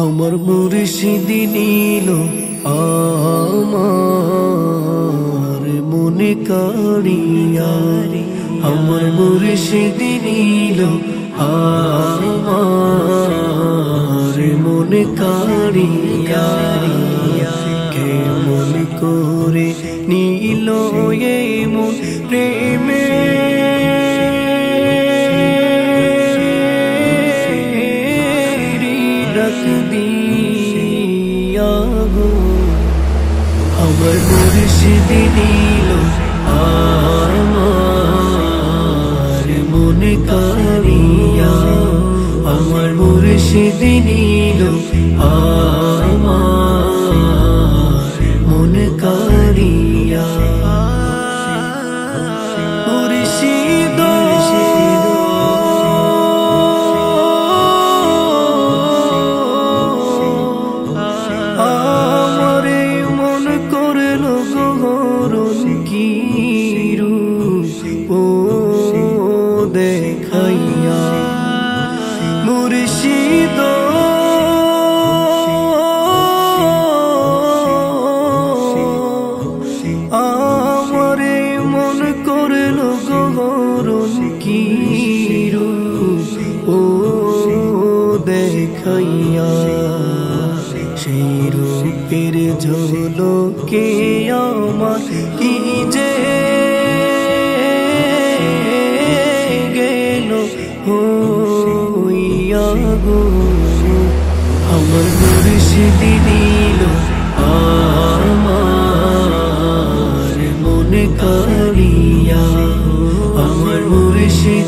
আমার মুর্শিদ নিল আমার মনে কাড়িয়া, আমার মুর্শিদ নিল আমার মনে কাড়িয়া। কেমন করে নিল এমন প্রেমে ডাক দিয়া গো। আমার মুর্শিদ নিল আমার মনে কাড়িয়া, আমার মুর্শিদ নিল আমার মনে কাড়িয়া। মুর্শিদ আমারে মন করল গহরণ কি রূপ দেখাইয়া। মুর্শিদ আমারে মন করল গহরণ কি রূপ দেখাইয়া। সেই রূপের ঝলকে আমার কি যে গেল হইয়া গো। আমার মুর্শিদ নিল আমার মনে কাড়িয়া, আমার মুর্শিদ